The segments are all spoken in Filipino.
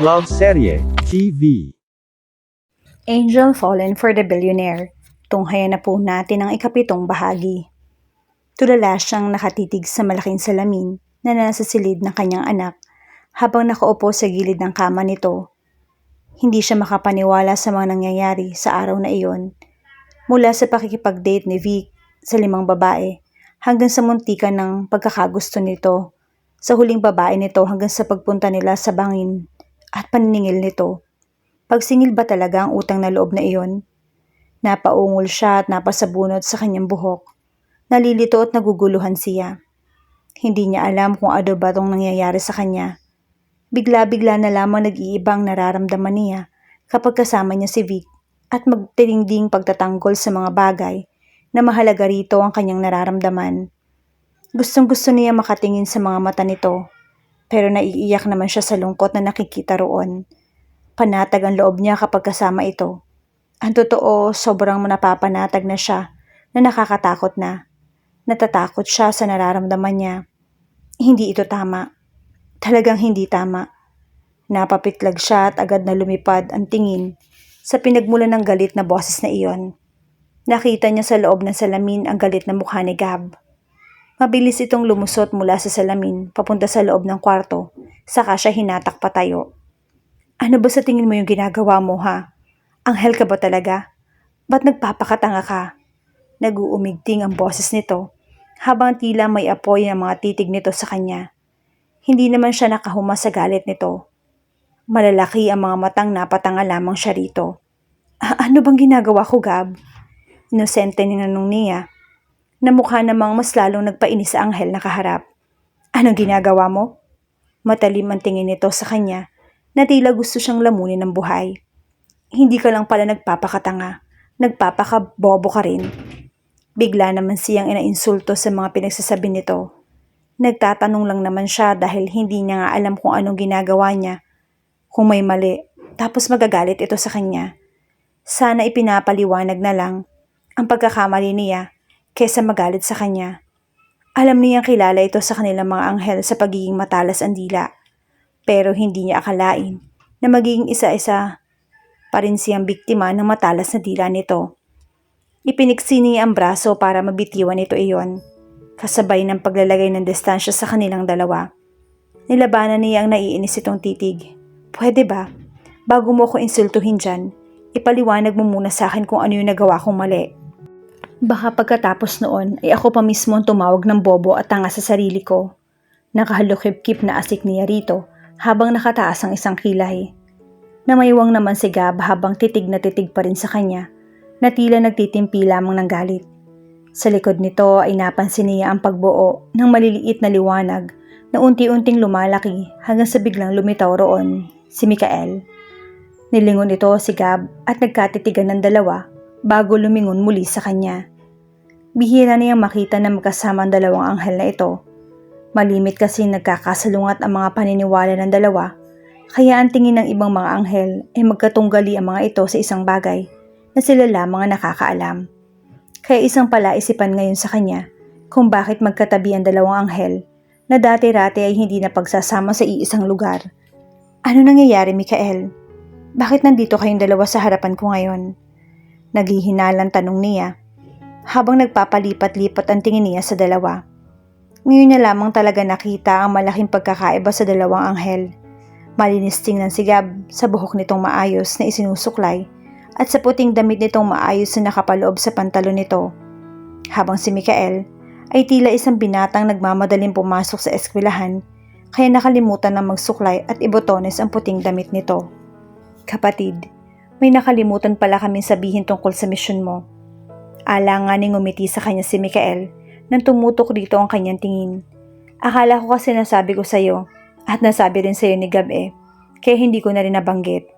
Love Serye TV. Angel Fallen for the Billionaire. Tunghayan na po natin ang ikapitong bahagi. Tulala siyang nakatitig sa malaking salamin na nasa silid ng kanyang anak habang nakaupo sa gilid ng kama nito. Hindi siya makapaniwala sa mga nangyayari sa araw na iyon. Mula sa pakikipag-date ni Vic sa 5 babae hanggang sa muntikan ng pagkakagusto nito sa huling babae nito hanggang sa pagpunta nila sa bangin at paniningil nito. Pagsingil ba talaga ang utang na loob na iyon? Napaungol siya at napasabunot sa kanyang buhok. Nalilito at naguguluhan siya. Hindi niya alam kung ano ba itong nangyayari sa kanya. Bigla-bigla na lamang nag-iibang nararamdaman niya kapag kasama niya si Vic at magtinding pagtatanggol sa mga bagay na mahalaga rito ang kanyang nararamdaman. Gustong-gusto niya makatingin sa mga mata nito, pero naiiyak naman siya sa lungkot na nakikita roon. Panatag ang loob niya kapag kasama ito. Ang totoo, sobrang napapanatag na siya na nakakatakot na. Natatakot siya sa nararamdaman niya. Hindi ito tama. Talagang hindi tama. Napapitlag siya at agad na lumipad ang tingin sa pinagmulan ng galit na boses na iyon. Nakita niya sa loob ng salamin ang galit na mukha ni Gab. Mabilis itong lumusot mula sa salamin papunta sa loob ng kwarto, saka siya hinatak patayo. Ano ba sa tingin mo yung ginagawa mo, ha? Anghel ka ba talaga? Ba't nagpapakatanga ka? Nag-uumigting ang boses nito habang tila may apoy ang mga titig nito sa kanya. Hindi naman siya nakahuma sa galit nito. Malalaki ang mga matang napatanga lamang siya rito. Ano bang ginagawa ko, Gab? Inosente ninanong niya, na mukha namang mas lalong nagpainis sa anghel na kaharap. Anong ginagawa mo? Matalim ang tingin nito sa kanya na tila gusto siyang lamunin ng buhay. Hindi ka lang pala nagpapakatanga, nagpapakabobo ka rin. Bigla naman siyang inainsulto sa mga pinagsasabi nito. Nagtatanong lang naman siya dahil hindi niya nga alam kung anong ginagawa niya. Kung may mali, tapos magagalit ito sa kanya. Sana ipinapaliwanag na lang ang pagkakamali niya kesa magalit sa kanya. Alam niyang kilala ito sa kanilang mga anghel sa pagiging matalas ang dila. Pero hindi niya akalain na magiging isa-isa pa rin siyang biktima ng matalas na dila nito. Ipiniksi niya ang braso para mabitiwan ito iyon, kasabay ng paglalagay ng distansya sa kanilang dalawa. Nilabanan niya ang naiinis itong titig. Pwede ba? Bago mo ko insultuhin dyan, ipaliwanag mo muna sa akin kung ano yung nagawa kong mali. Baka pagkatapos noon ay ako pa mismo ang tumawag ng bobo at tanga sa sarili ko. Nakahalukip-kip na asik niya rito habang nakataas ang isang kilay. Namaywang naman si Gab habang titig na titig pa rin sa kanya, na tila nagtitimpi lamang ng galit. Sa likod nito ay napansin niya ang pagbuo ng maliliit na liwanag na unti-unting lumalaki hanggang sa biglang lumitaw roon, si Mikael. Nilingon ito si Gab at nagkatitigan ng dalawa bago lumingon muli sa kanya. Bihira niyang makita na magkasama ang dalawang anghel na ito. Malimit kasi nagkakasalungat ang mga paniniwala ng dalawa, kaya ang tingin ng ibang mga anghel ay magkatunggali ang mga ito sa isang bagay na sila lamang ang nakakaalam. Kaya isang palaisipan ngayon sa kanya kung bakit magkatabi ang dalawang anghel na dati-rati ay hindi na pagsasama sa iisang lugar. Ano nangyayari, Mikael? Bakit nandito kayong dalawa sa harapan ko ngayon? Naghihinalang tanong niya habang nagpapalipat-lipat ang tingin niya sa dalawa. Ngayon na lamang talaga nakita ang malaking pagkakaiba sa dalawang anghel. Malinis tingnan si Gab sa buhok nitong maayos na isinusuklay at sa puting damit nitong maayos na nakapaloob sa pantalon nito. Habang si Mikael ay tila isang binatang nagmamadaling pumasok sa eskwelahan kaya nakalimutan ng magsuklay at ibotones ang puting damit nito. Kapatid, may nakalimutan pala kaming sabihin tungkol sa misyon mo. Alanganing ngumiti sa kanya si Mikael nang tumutok dito ang kanyang tingin. Akala ko kasi nasabi ko sa'yo at nasabi rin sa'yo ni Gab kaya hindi ko na rin nabanggit.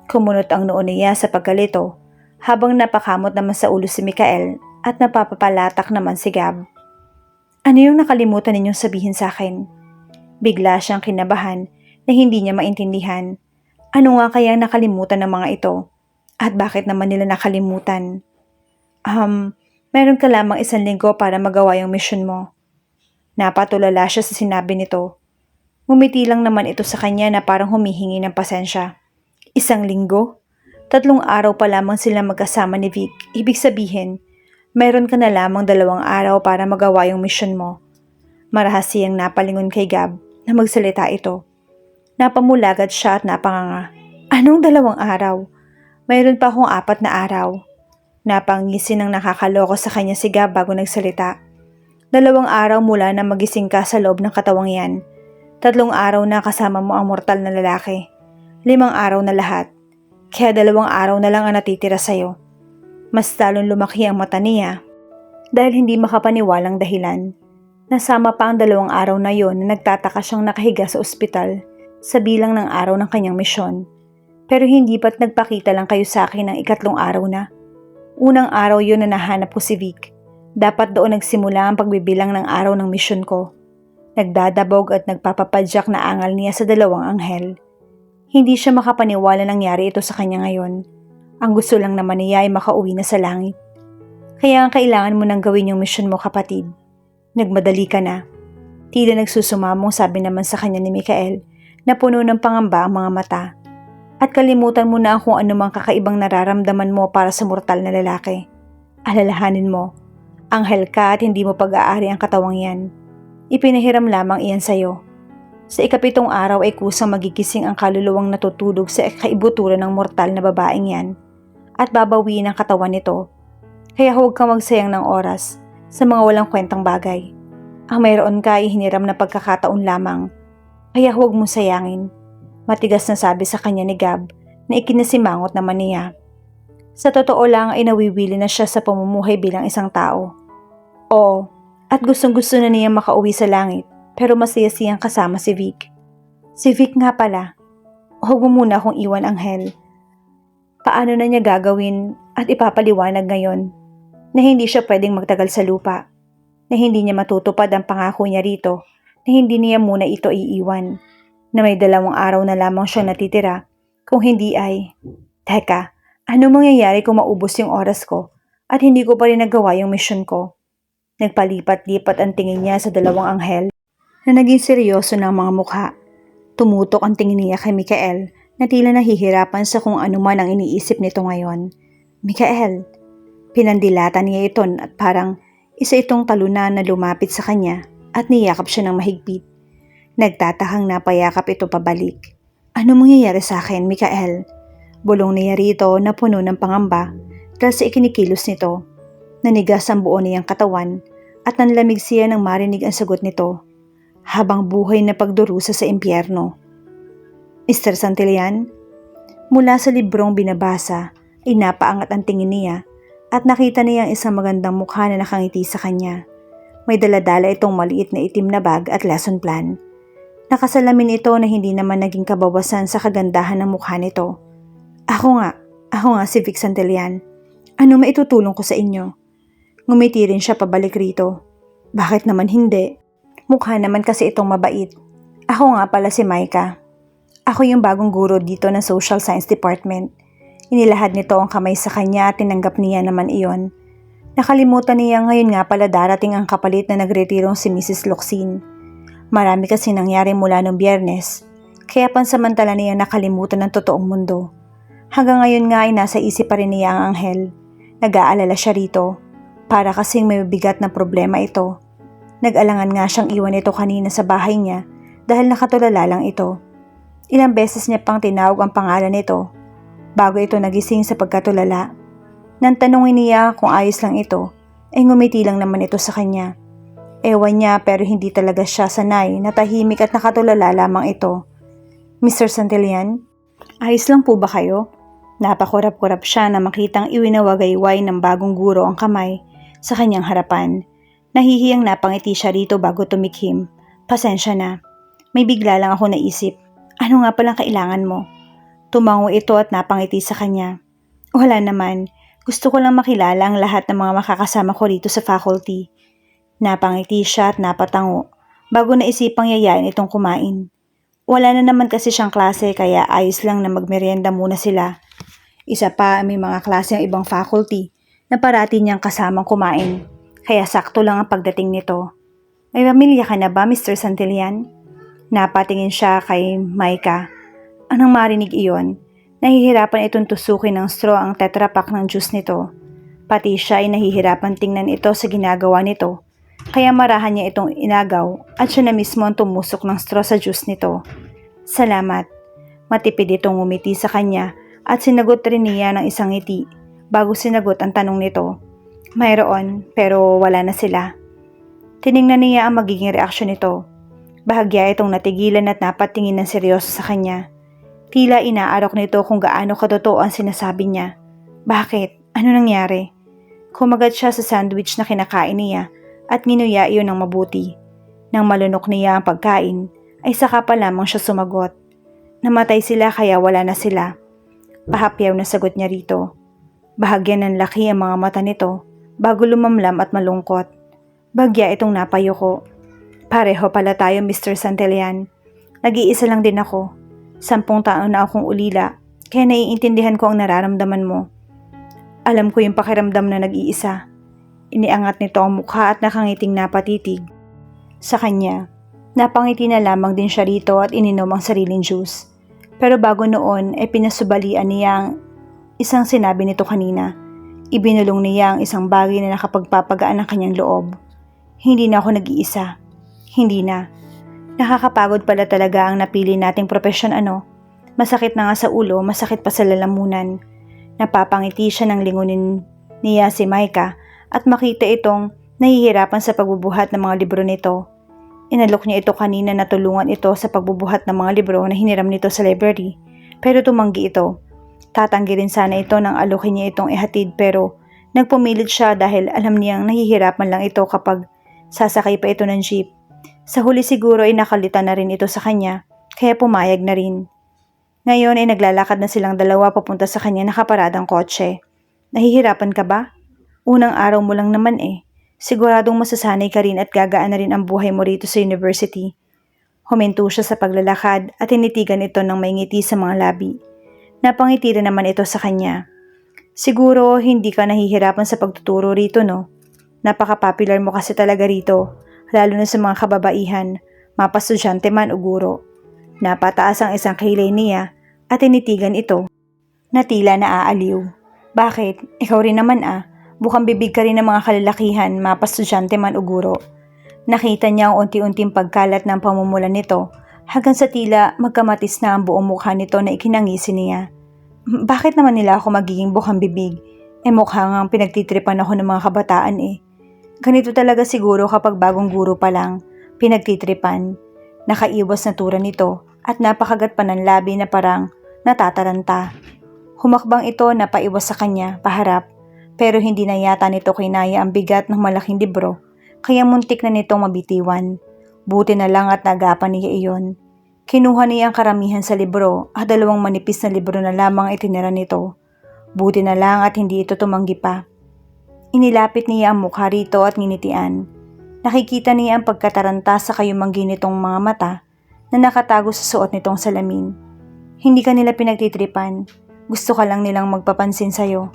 Kumunot ang noo niya sa pagkalito habang napakamot naman sa ulo si Mikael at napapapalatak naman si Gab. Ano yung nakalimutan ninyong sabihin sa akin? Bigla siyang kinabahan na hindi niya maintindihan. Ano nga kaya nakalimutan ng mga ito? At bakit naman nila nakalimutan? Meron ka lamang 1 linggo para magawa yung mission mo. Napatulala siya sa sinabi nito. Ngumiti lang naman ito sa kanya na parang humihingi ng pasensya. 1 linggo? 3 araw pa lamang sila magkasama ni Vic. Ibig sabihin, mayroon ka na lamang 2 araw para magawa yung mission mo. Marahas siyang napalingon kay Gab na magsalita ito. Napamulagat siya at napanganga. Anong 2 araw? Mayroon pa akong 4 na araw. Napangisi ng nakakaloko sa kanya si Gab bago nagsalita. 2 araw mula na magising ka sa loob ng katawang yan. 3 araw na kasama mo ang mortal na lalaki. 5 araw na lahat. Kaya 2 araw na lang ang natitira sa'yo. Mas lalong lumaki ang mata niya dahil hindi makapaniwalang dahilan. Nasama pa ang 2 araw na yon na nagtataka siyang nakahiga sa ospital sa bilang ng araw ng kanyang misyon. Pero hindi ba't nagpakita lang kayo sa akin ng 3 araw na? Unang araw yon na nahanap ko si Vic. Dapat doon nagsimula ang pagbibilang ng araw ng misyon ko. Nagdadabog at nagpapapadyak na angal niya sa 2 anghel. Hindi siya makapaniwala nangyari ito sa kanya ngayon. Ang gusto lang naman niya ay makauwi na sa langit. Kaya ang kailangan mo nang gawin yung misyon mo, kapatid. Nagmadali ka na. Tila nagsusumamong sabi naman sa kanya ni Mikael na puno ng pangamba ang mga mata. At kalimutan mo na kung anumang kakaibang nararamdaman mo para sa mortal na lalaki. Alalahanin mo, anghel ka at hindi mo pag-aari ang katawang yan. Ipinahiram lamang iyan sa'yo. Sa 7 araw ay kusang magigising ang kaluluwang natutulog sa kaibuturan ng mortal na babaeng yan at babawiin ang katawan nito. Kaya huwag kang magsayang ng oras sa mga walang kwentang bagay. Ang mayroon ka ay hiniram na pagkakataon lamang. Kaya huwag mong sayangin. Matigas na sabi sa kanya ni Gab na ikinasimangot naman niya. Sa totoo lang ay nawiwili na siya sa pamumuhay bilang isang tao. Oo, at gustong-gusto na niya makauwi sa langit pero masaya siyang kasama si Vic. Si Vic nga pala. Huwag mo muna akong iwan, anghel. Paano na niya gagawin at ipapaliwanag ngayon na hindi siya pwedeng magtagal sa lupa, na hindi niya matutupad ang pangako niya rito, na hindi niya muna ito iiwan, na may 2 araw na lamang siyang natitira, kung hindi ay, teka, ano mangyayari kung maubos yung oras ko at hindi ko pa rin nagawa yung mission ko? Nagpalipat-lipat ang tingin niya sa 2 anghel na naging seryoso ng mga mukha. Tumutok ang tingin niya kay Mikael na tila nahihirapan sa kung ano man ang iniisip nito ngayon. Mikael, pinandilatan niya ito at parang isa itong talunan na lumapit sa kanya at niyakap siya ng mahigpit. Nagtatahang napayakap ito pabalik. Ano mangyayari sa akin, Mikael? Bulong niya rito na puno ng pangamba dahil sa ikinikilos nito. Nanigas ang buo niyang katawan at nanlamig siya nang marinig ang sagot nito. Habang buhay na pagdurusa sa impyerno. Mr. Santillan? Mula sa librong binabasa ay napaangat ang tingin niya at nakita niya ang isang magandang mukha na nakangiti sa kanya. May daladala itong maliit na itim na bag at lesson plan. Nakasalamin ito na hindi naman naging kabawasan sa kagandahan ng mukha nito. Ako nga si Vic Santillan. Ano maitutulong ko sa inyo? Ngumiti rin siya pabalik rito. Bakit naman hindi? Mukha naman kasi itong mabait. Ako nga pala si Micah. Ako yung bagong guro dito ng Social Science Department. Inilahad nito ang kamay sa kanya at tinanggap niya naman iyon. Nakalimutan niya ngayon nga pala darating ang kapalit na nagretirong si Mrs. Locsin. Marami kasi nangyari mula noong Biyernes, kaya pansamantala niya nakalimutan ng totoong mundo. Hanggang ngayon nga ay nasa isip pa rin niya ang anghel. Nag-aalala siya rito, para kasing may bigat na problema ito. Nag-alangan nga siyang iwan ito kanina sa bahay niya dahil nakatulala lang ito. Ilang beses niya pang tinawag ang pangalan nito bago ito nagising sa pagkatulala. Nang tanungin niya kung ayos lang ito, ay ngumiti lang naman ito sa kanya. Ewan niya pero hindi talaga siya sanay na tahimik at nakatulala lamang ito. Mr. Santillan, ayos lang po ba kayo? Napakurap-kurap siya na makitang iwinawagayway ng bagong guro ang kamay sa kanyang harapan. Nahihiyang napangiti siya rito bago tumikhim. Pasensya na. May bigla lang ako naisip. Ano nga palang kailangan mo? Tumango ito at napangiti sa kanya. Wala naman. Gusto ko lang makilala ang lahat ng mga makakasama ko rito sa faculty. Napangiti siya at napatango bago naisipang yayain itong kumain. Wala na naman kasi siyang klase kaya ayos lang na magmerienda muna sila. Isa pa may mga klase ang ibang faculty na parati niyang kasamang kumain. Kaya sakto lang ang pagdating nito. May pamilya ka na ba, Mr. Santillan? Napatingin siya kay Micah. Anong marinig iyon? Nahihirapan itong tusukin ng straw ang Tetra Pak ng juice nito. Pati siya ay nahihirapan tingnan ito sa ginagawa nito. Kaya marahan niya itong inagaw at siya na mismo ang tumusok ng straw sa juice nito. Salamat. Matipid itong ngumiti sa kanya at sinagot rin niya ng isang ngiti bago sinagot ang tanong nito. Mayroon pero wala na sila. Tiningnan niya ang magiging reaksyon nito. Bahagya itong natigilan at napatingin ng seryoso sa kanya. Tila inaarok nito kung gaano katotoo ang sinasabi niya. Bakit? Ano nangyari? Kumagat siya sa sandwich na kinakain niya at nginuya iyon ng mabuti. Nang malunok niya ang pagkain, ay saka pa lamang siya sumagot. Namatay sila kaya wala na sila. Pahapyaw na sagot niya rito. Bahagya ng laki ang mga mata nito bago lumamlam at malungkot. Bagya itong napayuko. Pareho pala tayo, Mr. Santillan. Nag-iisa lang din ako. 10 taon na akong ulila, kaya naiintindihan ko ang nararamdaman mo. Alam ko yung pakiramdam na nag-iisa. Iniangat nito ang mukha at nakangiting napatitig. Sa kanya, napangiti na lamang din siya rito at ininom ang sariling juice. Pero bago noon ay pinasubalian niya ang isang sinabi nito kanina. Ibinulong niya ang isang bagay na nakapagpapagaan ng kanyang loob. Hindi na ako nag-iisa. Hindi na. Nakakapagod pala talaga ang napili nating propesyon ano. Masakit na nga sa ulo, masakit pa sa lalamunan. Napapangiti siya ng lingunin niya si Micah at makita itong nahihirapan sa pagbubuhat ng mga libro nito. Inalok niya ito kanina na tulungan ito sa pagbubuhat ng mga libro na hiniram nito sa library. Pero tumanggi ito. Tatanggi rin sana ito nang alokin niya itong ihatid pero nagpumilit siya dahil alam niyang nahihirapan lang ito kapag sasakay pa ito ng jeep. Sa huli siguro ay nakalitan na rin ito sa kanya, kaya pumayag na rin. Ngayon ay naglalakad na silang dalawa papunta sa kanya nakaparadang kotse. Nahihirapan ka ba? Unang araw mo lang naman eh. Siguradong masasanay ka rin at gagaan na rin ang buhay mo rito sa university. Huminto siya sa paglalakad at tinitigan ito ng may ngiti sa mga labi. Napangiti rin naman ito sa kanya. Siguro hindi ka nahihirapan sa pagtuturo rito no? Napaka-popular mo kasi talaga rito. Lalo na sa mga kababaihan, mapastudyante man o guro. Napataas ang isang kilay niya at tinitigan ito na tila naaaliw. Bakit? Ikaw rin naman bukang bibig ka rin ng mga kalalakihan, mapastudyante man o guro. Nakita niya ang unti-unting pagkalat ng pamumula nito hanggang sa tila magkamatis na ang buong mukha nito na ikinangisi niya. Bakit naman nila ako magiging bukang bibig? Mukha ngang pinagtitripan ako ng mga kabataan eh. Ganito talaga siguro kapag bagong guro pa lang, pinagtitripan. Nakaiwas na tura nito at napakagat pa ng labi na parang natataranta. Humakbang ito na paiwas sa kanya, paharap, pero hindi na yata nito kinaya ang bigat ng malaking libro, kaya muntik na nitong mabitiwan. Buti na lang at nagapan niya iyon. Kinuha niya ang karamihan sa libro at 2 manipis na libro na lamang itinira nito. Buti na lang at hindi ito tumanggi pa. Inilapit niya ang mukha rito at nginitian. Nakikita niya ang pagkataranta sa kayumanggi nitong mga mata na nakatago sa suot nitong salamin. Hindi ka nila pinagtitripan. Gusto ka lang nilang magpapansin sa'yo.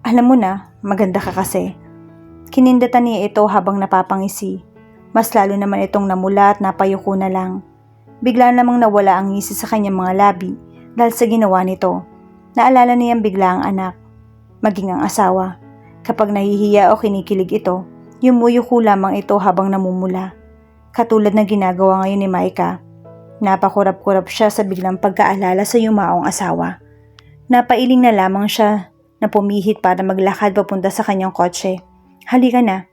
Alam mo na, maganda ka kasi. Kinindatan niya ito habang napapangisi. Mas lalo naman itong namula at napayuko na lang. Bigla namang nawala ang ngisi sa kanyang mga labi dahil sa ginawa nito. Naalala niyang bigla ang anak, maging ang asawa. Kapag nahihiya o kinikilig ito, yumuyuko lamang ito habang namumula. Katulad ng ginagawa ngayon ni Micah. Napakurap-kurap siya sa biglang pagkaalala sa yumaong asawa. Napailing na lamang siya na pumihit para maglakad papunta sa kanyang kotse. Halika na.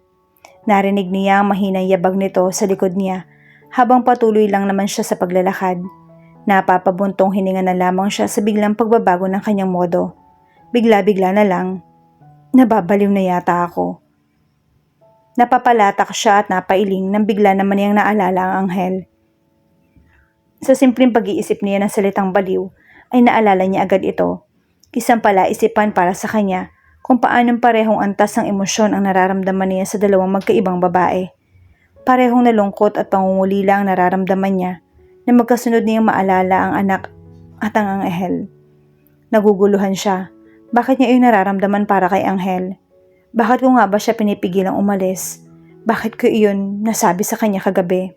Narinig niya ang mahinang yabag nito sa likod niya habang patuloy lang naman siya sa paglalakad. Napapabuntong hininga na lamang siya sa biglang pagbabago ng kanyang modo. Bigla-bigla na lang. Nababaliw na yata ako. Napapalatak siya at napailing nang bigla naman niyang naalala ang anghel. Sa simpleng pag-iisip niya ng salitang baliw, ay naalala niya agad ito. Isang palaisipan para sa kanya kung paanong parehong antas ng emosyon ang nararamdaman niya sa 2 magkaibang babae. Parehong nalungkot at pangungulila ang nararamdaman niya na magkasunod niyang maalala ang anak at ang anghel. Naguguluhan siya. Bakit niya yung nararamdaman para kay Anghel? Bakit ko nga ba siya pinipigilang umalis? Bakit ko iyon nasabi sa kanya kagabi?